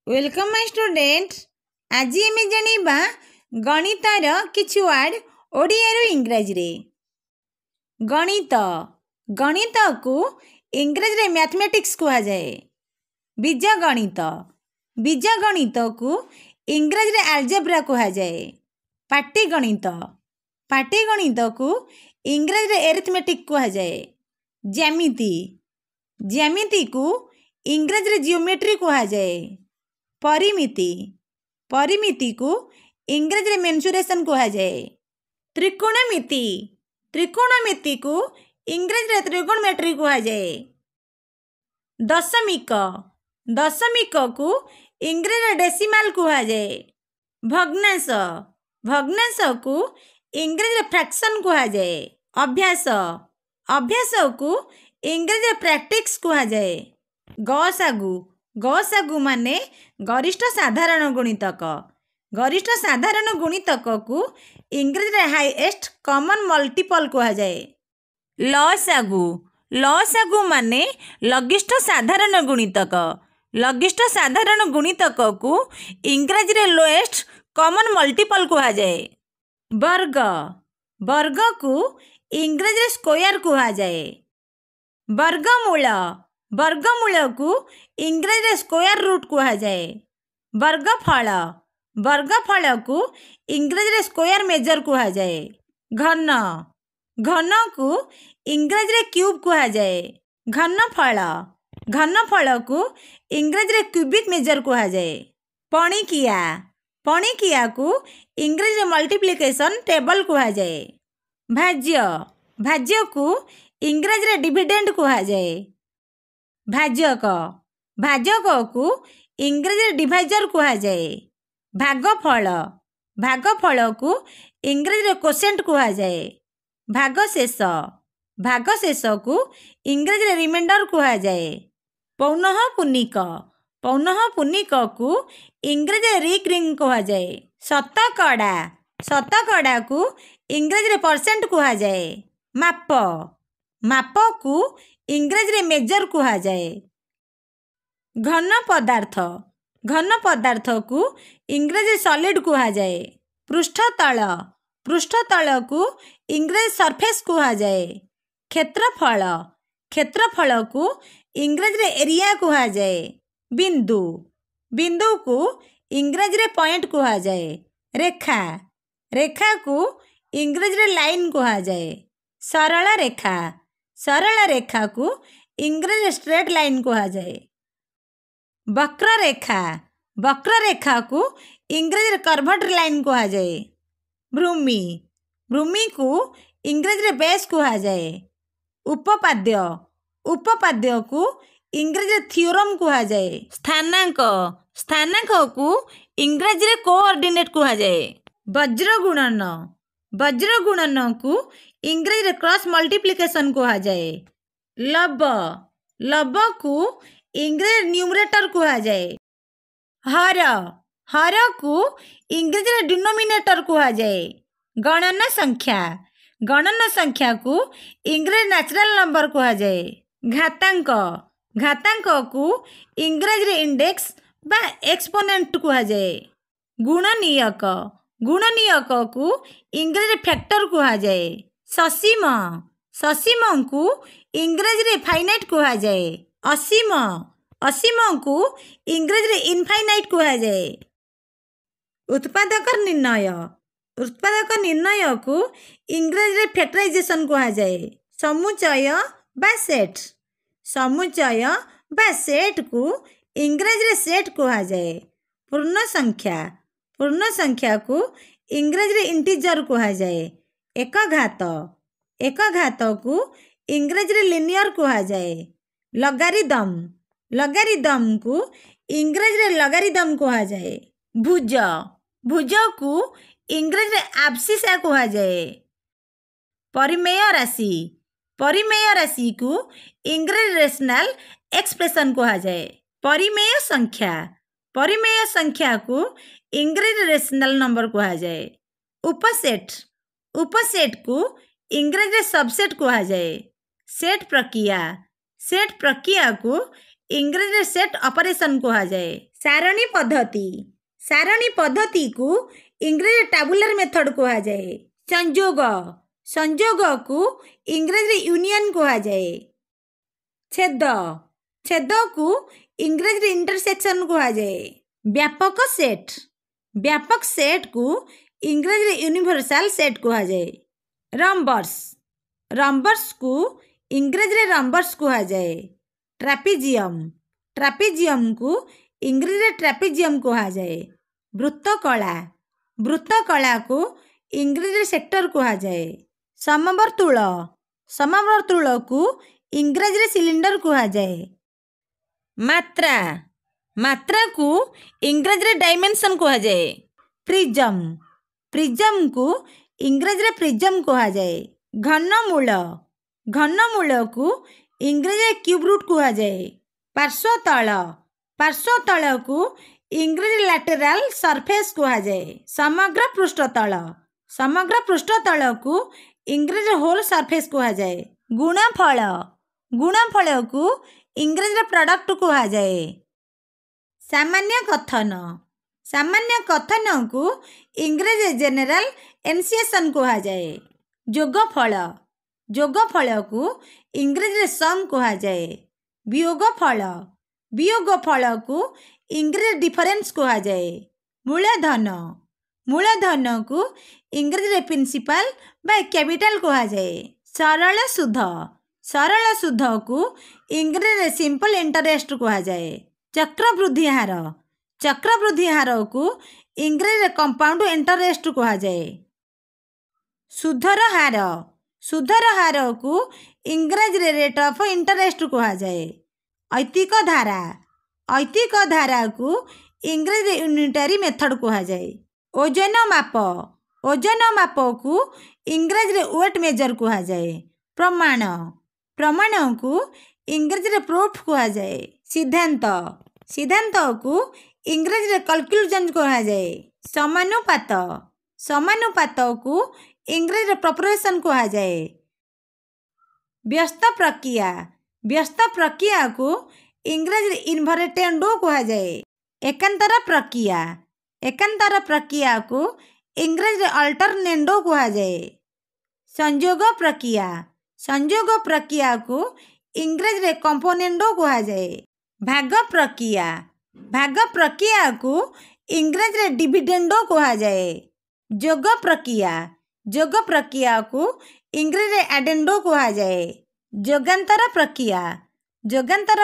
Welcome my student. आज आम जानिबा गणितर किछि वर्ड ओडिया रो इंग्रजी रे। गणित गणित को इंग्रजी रे मैथमेटिक्स कहा जाए। बीजगणित बीजगणित को इंग्रजी रे अलजेब्रा कहा जाए। पाटीगणित पाटीगणित को इंग्रजी रे एरिथमेटिक कहा जाए। ज्यामिति ज्यामिति को इंग्रजी रे जियोमेट्री कहा जाए। परिमिति परिमिति को इंग्रजी रे मेंसुरेशन कहा जाए। त्रिकोणमिति त्रिकोणमिति को इंग्रजी रे त्रिगोणमेट्री कहा जाए। दशमिक दशमिक को इंग्रजी रे डेसिमल कहा जाए। भग्नांश भग्नांश को इंग्रजी रे फ्रैक्शन कहा जाए। अभ्यास अभ्यास को इंग्रजी रे प्रैक्टिस कहा जाए। गसागु गसागु माने गरिष्ठ साधारण गुणितक गरिष्ठ साधारण गुणितक को इंग्रजी रे हाईएस्ट कॉमन मल्टीपल कहा जाए। लसागु लसागु माने लघिष्ठ साधारण गुणितक लघिष्ठ साधारण गुणितक को इंग्रजी रे लोएस्ट कॉमन मल्टीपल कहा जाए। वर्ग वर्ग को इंग्रजी रे स्क्वायर कहा जाए। वर्गमूल वर्गमूल को इंग्रजी रे स्क्वायर रूट कहा जाए। वर्गफल वर्गफल को इंग्रजी रे स्क्वायर मेजर कहा जाए। घन घन को इंग्रजी रे क्यूब कहा जाए। घनफल घनफल को इंग्रजी रे क्यूबिक मेजर कहा जाए। पणिकिया पणिकिया को इंग्रजी रे मल्टीप्लिकेशन टेबल कहा जाए। भाज्य भाज्य को इंग्रजी रे डिविडेंड कहा जाए। भाजक भाजक को इंग्रजी रे डिवाइजर कहा जाए। भागफल भागफल को इंग्रजी रे कोसेंट कहा जाए। भागशेष भागशेष को इंग्रजी रे रिमाइंडर कहा जाए। पौनः पुनिक पौनः पुनिक को इंग्रजी रे रिकरिंग कहा जाए। शतकड़ा शतकड़ा को इंग्रजी रे परसेंट कहा जाए। माप माप को इंग्रजी रे मेजर कहा जाए। घन पदार्थ को इंग्रजी सॉलिड कहा जाए। पृष्ठतल पृष्ठतल को इंग्रजी सरफेस कहा जाए। क्षेत्रफल क्षेत्रफल को इंग्रजी रे एरिया कहा जाए। बिंदु बिंदु को इंग्रजी रे पॉइंट कहा जाए। रेखा रेखा को इंग्रजी रे लाइन कहा जाए। सरल रेखा को इंग्रजी स्ट्रेट लाइन कहा जाए। वक्र रेखा को इंग्रजी कर्व्ड लाइन कहा जाए। भूमि भूमि को इंग्रजी बेस कहा जाए। उपपाद्य उपपाद्य को इंग्रजी थ्योरम कहा जाए। स्थानांक स्थानांक को इंग्रजी कोऑर्डिनेट कहा जाए। वज्रगुणन वज्रगुणन को इंग्रजी क्रॉस मल्टीप्लिकेशन कहा जाए। लब लब को इंग्रजी न्यूमरेटर कहा जाए। हर हर को इंग्रजी डिनोमिनेटर कहा जाए। गणन संख्या को इंग्रजी नेचुरल नंबर कहा जाए। घातांक घातांक को इंग्रजी इंडेक्स बा एक्सपोनेंट कहा जाए। गुणनीयक गुणनीयक को इंग्रजी फैक्टर कहा जाए। ससीम ससीम को इंग्रजी फाइनाइट कहा जाए। असीम असीम को इंग्रजी इनफाइनाइट कहा जाए। उत्पादक निर्णय को इंग्रजी फैक्टराइजेशन कहा जाए। समुच्चय बा सेट समुच्चय बा सेट को इंग्रजी सेट कहा जाए। पूर्ण संख्या को इंग्रजी इंटीजर कहा जाए। एक घात को इंग्रजी लिनियर कहा जाए। लगारिदम को इंग्रजी लगारिदम कहा जाए। भुज को इंग्रजी एब्सिसा कहा जाए। परिमेय राशि को इंग्रजी रेशनल एक्सप्रेशन कहा जाए। परिमेय संख्या को इंग्रजी रेशनल नंबर कहा जाए। उपसेट को इंग्रजी सबसेट कहा जाए। सेट प्रक्रिया को इंग्रजी सेट ऑपरेशन कहा जाए। सारणी पद्धति सारणी पद्धति को इंग्रेजी टैबुलर मेथड कहा जाए। संयोग संयोग को इंग्रेजी यूनियन कहा जाए। छेद छेद को इंग्रेजी इंटरसेक्शन कहा जाए। व्यापक सेट को इंग्रेजी यूनिवर्सल सेट कहा जाए। रंबर्स रंबर्स को इंग्रेजी रंबर्स कहा जाए। ट्रापेजियम को इंग्रेजी ट्रापेजियम कहा जाए। वृत्तकला को इंग्रेजी सेक्टर कहा जाए। समवर्तुल को इंग्रेजी सिलिंडर कहा जाए। मात्रा को इंग्रेजी डायमेंशन कहा जाए। प्रिज्म को इंग्रेजी प्रिज्म कहा जाए। घनमूल को इंग्रेजी क्यूब रूट कहा जाए। पार्श्वतल को इंग्रेजी लैटेरल सरफेस कहा जाए। समग्र पृष्ठतल को इंग्रेजी होल सरफेस कहा जाए। गुणफल को इंग्रेजी प्रोडक्ट कहा जाए। सामान्य कथन को इंग्रेजी जनरल एनुंसिएशन कहा जाए। जोगफल को इंग्रेजी सम कहा जाए। वियोगफल को इंग्रेजी डिफरेंस कहा जाए। मूलधन को इंग्रेजी प्रिंसिपल बा कैपिटल कहा जाए। सरल सुध को इंग्रेजी सिंपल इंटरेस्ट कहा जाए। चक्रवृद्धि हार को इंग्रेजी कंपाउंड इंटरेस्ट कहा जाए। सुधर हार को इंग्रेजी रेट ऑफ इंटरेस्ट कहा जाए। ऐतिक धारा को इंग्रेजी यूनिटरी मेथड कहा जाए। ओजन माप को इंग्रेजी वेट मेजर कहा जाए। प्रमाण को इंग्रेजी प्रूफ कहा जाए। सिद्धांत को इंग्रेजी कैलकुलेशन कहा जाए। समानुपात को इंग्रेजी प्रोपोर्शन कहा जाए। व्यस्त प्रक्रिया को इंग्रेजी इन्वर्टेंडो कहा जाए। एकांतर प्रक्रिया को इंग्रेजी अल्टरनेंडो कहा जाए। संयोग प्रक्रिया को इंग्रेजी कंपोनेंडो कहा जाए। भाग प्रक्रिया को इंग्रेजी डिविडेंडो कहा जाए। जोग प्रक्रिया को इंग्रेजी एडेंडो कहा जाए। जोगांतर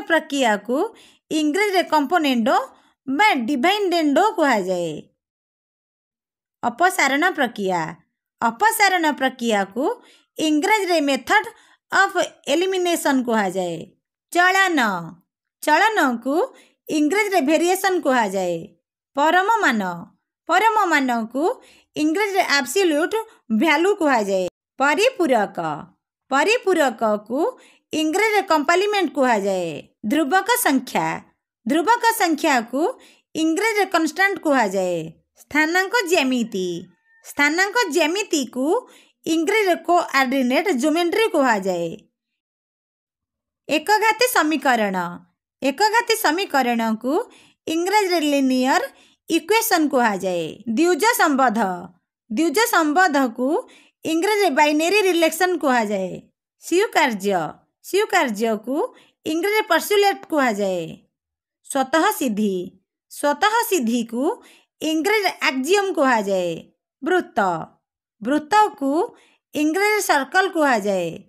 प्रक्रिया को इंग्रेजी कंपोनेंडो बा डिवाइडेंडो कहा जाए। अपसारण प्रक्रिया को इंग्रेजी मेथड ऑफ एलिमिनेशन कहा जाए। चलन को इंग्रेजी वेरिएशन कहा जाए। परममान को इंग्रेजी एब्सोल्यूट वैल्यू कहा जाए। परिपूरक को इंग्रेजी कंप्लीमेंट कहा जाए। ध्रुवक संख्या को इंग्रेजी कांस्टेंट कहा जाए। स्थानांक ज्यामिति को इंग्रेजी कोऑर्डिनेट ज्योमेट्री कहा जाए। एकघाती समीकरण को इंग्रेजी लिनियर इक्वेशन कहा जाए। द्विज संबंध को इंग्रेजी बाइनरी रिलेशन कहा जाए। स्वीकार्य को इंग्रेजी पर्सुलेट कहा जाए। स्वतः सिद्धि को इंग्रेजी एक्जियम कहा जाए। वृत्त को इंग्रेजी सर्कल कहा जाए।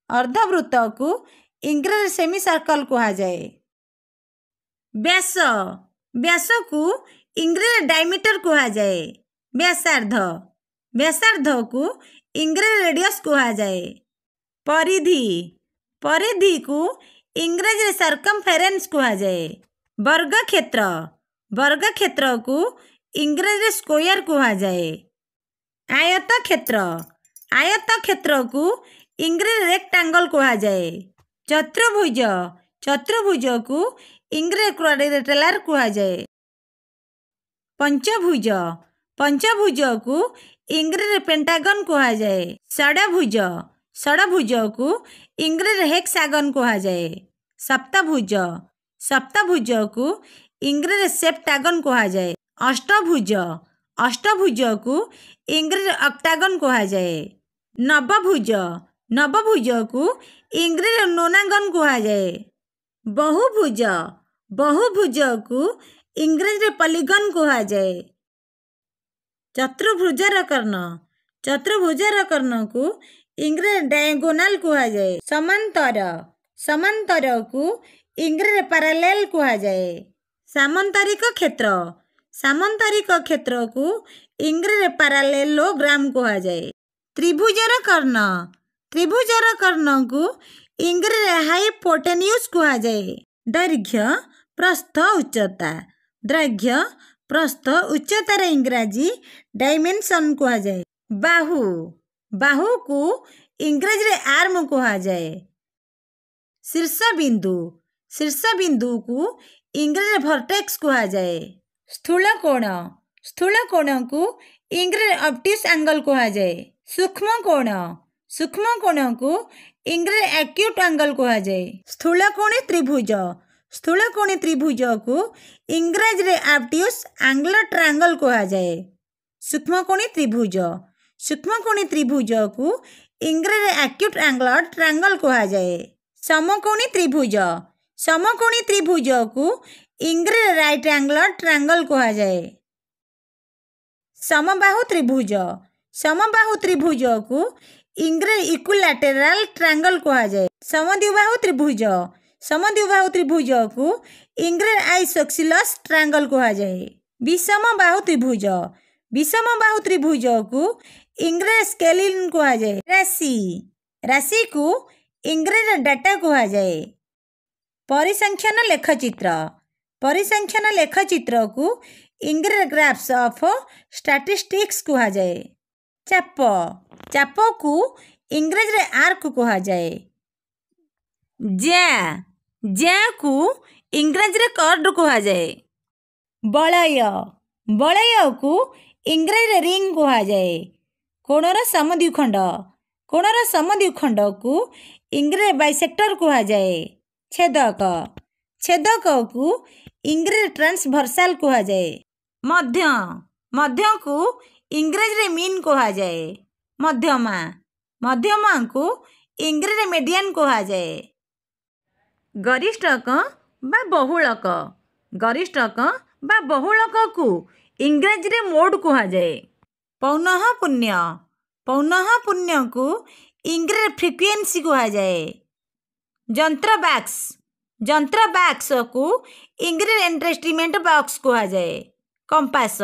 अर्धवृत्त को इंग्रेजी सेमी सर्कल कहा जाए। व्यास को इंग्रेजी डायमीटर कहा जाए। व्यासार्ध को इंग्रेजी रेडियस कहा जाए। परिधि को इंग्रेजी सर्कमफेरेंस कहा जाए। वर्गक्षेत्र को इंग्रेजी स्क्वायर कहा जाए। आयतक्षेत्र को इंग्रेजी रेक्टेंगल कहा जाए। चतुर्भुज को इंग्रेजी क्वाड्रिलेटरल कहा जाए। पंचभुज को इंग्रेजी पेंटागन कहा जाए। षडभुज को इंग्रेजी हेक्सागन कहा जाए। सप्तभुज को इंग्रेजी सेप्टागन कहा जाए। अष्टभुज अष्टभुज को इंग्रेजी ऑक्टागन कहा जाए। नवभुज नवभुज को इंग्रेजी नोनागन कहा जाए। बहुभुज बहुभुज को इंग्रेजी पॉलीगन कहा जाए। चतुर्भुजार कर्ण चतुर्भुजार कर्ण को इंग्रेजी डायगोनाल कहा जाए। समांतर समांतर को इंग्रेजी पैरेलल कहा जाए। सामांतरिक क्षेत्र सामांतरिक क्षेत्र को इंग्रेजी पैरेललोग्राम कहा जाए। त्रिभुजार कर्ण त्रिभुजार कर्ण को इंग्रेजी हाइपोटेन्यूज कहा जाए। दैर्घ्य प्रस्थ उच्चता दैर्घ्य प्रस्थ उच्चतार इंग्राजी डायमेंशन कहा जाए। बाहु बाहु को इंग्रेजी आर्म कहा जाए। शीर्ष बिंदु को इंग्रेजी वर्टेक्स कहा जाए। स्थूल कोण को इंग्रेजी ऑब्ट्यूस एंगल कहा जाए। सूक्ष्म कोण को इंग्रेजी एक्यूट एंगल कहा जाए। स्थूलकोणी त्रिभुज को इंग्रेजी ऑब्ट्यूस एंगुलर ट्रायंगल कहा जाए। सूक्ष्मकोणी त्रिभुज को इंग्रेजी एक्यूट एंगुलर ट्रायंगल कहा जाए। समकोणी त्रिभुज को इंग्रेजी राइट एंगुलर ट्रायंगल कहा जाए। समबाहु त्रिभुज को इंग्रेजी इक्विलैटरल ट्रायंगल कहा जाए। समद्विबाहु त्रिभुज को इंग्रेजी आइसोसेलेस ट्रायंगल कहा जाए। विषमबाहु त्रिभुज को इंग्रेजी स्केलिन कहा जाए। राशि को इंग्रेजी डाटा कहा जाए। परिसंख्यान लेखचित्र को इंग्रेजी ग्राफ्स ऑफ स्टैटिस्टिक्स कहा जाए। चाप को इंग्रेजी आर्क कहा जाए। ज्या को इंग्रेजी कर्ड कहा जाए। बलय को इंग्रेजी रिंग कहा जाए। कोणर समद्विखंड को इंग्रेजी बाइसेक्टर कहा जाए। छेदक को इंग्रेजी ट्रांसवर्सल कहा जाए। मध्य को इंग्रेजी मीन कहा जाए। मध्यमा को इंग्रेजी मीडियन कहा जाए। गरिष्ठक बा बहुलक को इंग्रेजी मोड कहा जाए। पौनः पुण्य को इंग्रेजी फ्रिक्वेंसी कहा जाए। जंत्र बॉक्स को इंग्रेजी इंस्ट्रूमेंट बॉक्स कहा जाए। कंपास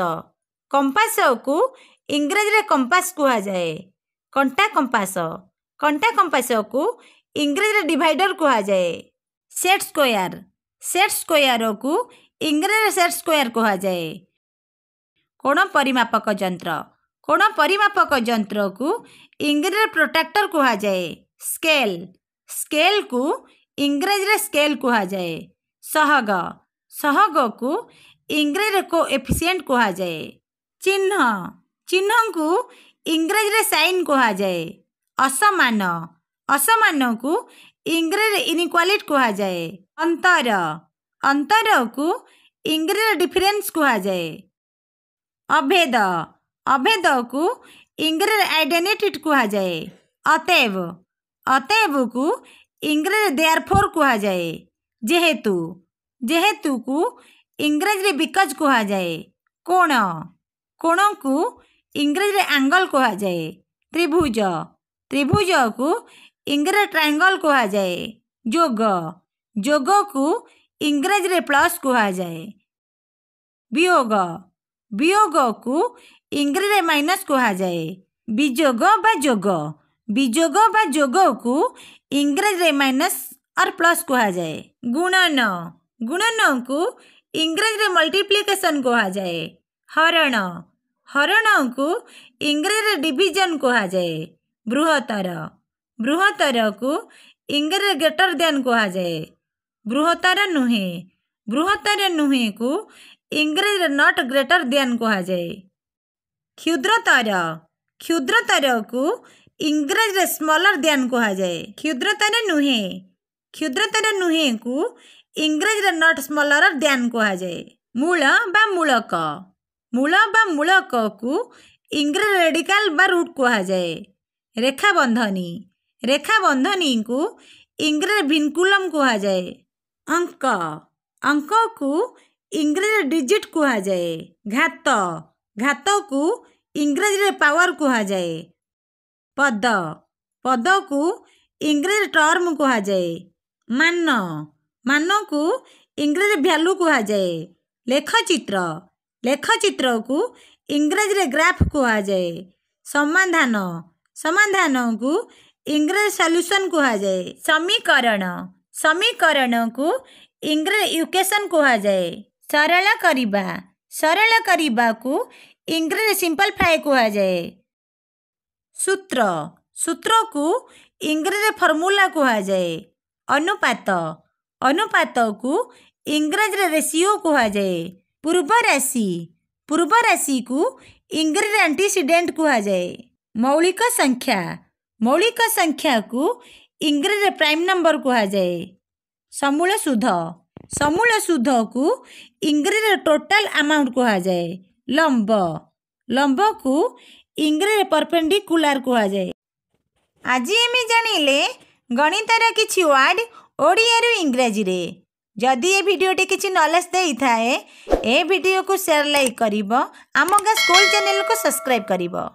को इंग्रेजी कंपास कहा जाए। कंटा कंपास को इंग्रेजी डिवाइडर कहा जाए। सेट स्क्वायर को इंग्रेजी सेट स्क्वायर कहा जाए। कोण परिमापक यंत्र को इंग्रेजी प्रोट्रैक्टर कहा जाए। स्केल को इंग्रेजी स्केल कहा जाए। सहग को इंग्रेजी कोएफिशिएंट कहा जाए। चिन्ह को इंग्रेजी साइन कहा जाए। असमान को इंग्रेजी इनइक्वालिटी कहा जाए। अंतर को इंग्रेजी डिफरेंस कहा जाए। अभेद को इंग्रेजी आइडेंटिटी कहा जाए। अतएव को इंग्रेजी देयरफॉर कहा जाए। जेहेतु को इंग्रेजी बिकॉज कहा जाए। कोण को इंग्रेजी एंगल कहा जाए। त्रिभुज को इंग्रेजी ट्रायंगल कहा जाए। जोग को इंग्रेजी प्लस कहा जाए। वियोग को इंग्रेजी माइनस कहा जाए। विजोग बा जोग को इंग्रेजी माइनस और प्लस कहा जाए। गुणन को इंग्रेजी मल्टीप्लिकेशन कहा जाए। हरण को इंग्रेजी डिवीजन कहा जाए। बृहत्तर को इंग्रेजी ग्रेटर देन कहा जाए। बृहत्तर नुहे को इंग्रेजी नॉट ग्रेटर देन कहा जाए। क्षुद्रतर को इंग्रेजी स्मॉलर देन कहा जाए। क्षुद्रतर नुहे को इंग्रेजी नट स्मॉलर देन कहुए। मूल बा मूलक, मूल बा मूलक को इंग्रेजी रेडिकल बा रूट कहुए। रेखा बंधनी, रेखा बंधनी को इंग्रेजी विनकुलम कहुए। अंक, अंक को इंग्रेजी डिजिट कहुए। घात, घात को इंग्रेजी पावर कहुए। पद, पद को इंग्रेजी टर्म कहुए। मान, मान को इंग्रेजी वैल्यू कहुए। लेखचित्र, लेखचित्र को इंग्रेजी ग्राफ कहुए। समाधान, समाधान को इंग्रेजी सॉल्यूशन कहुए। समीकरण, समीकरण को इंग्रेजी इक्वेशन कहुए। सरल करिबा, सरल करिबा को इंग्रेजी सिंपलीफाई कहुए। सूत्र, सूत्र को इंग्रेजी फॉर्मूला कहुए। अनुपात, अनुपात को इंग्रेजी रेशियो कहुए। पूर्व राशि, पूर्व राशि को इंग्रेजी एंटीसीडेंट कहुए। मौलिक संख्या, मौलिक संख्या को इंग्रेजी प्राइम नंबर कहुए। समूल सुध, समूल सुध को इंग्रेजी टोटल अमाउंट कहुए। लंब, लंब को इंग्रेजी परपेंडिकुलर कहुए। आज आम जानिले गणितर किछि वर्ड ओडिया रु इंग्रेजी रे। जदि ये वीडियोटी किछि नॉलेज देई थाए ए वीडियो को शेयर लाइक करिवो, आम गा स्कूल चैनल को सब्सक्राइब करिवो।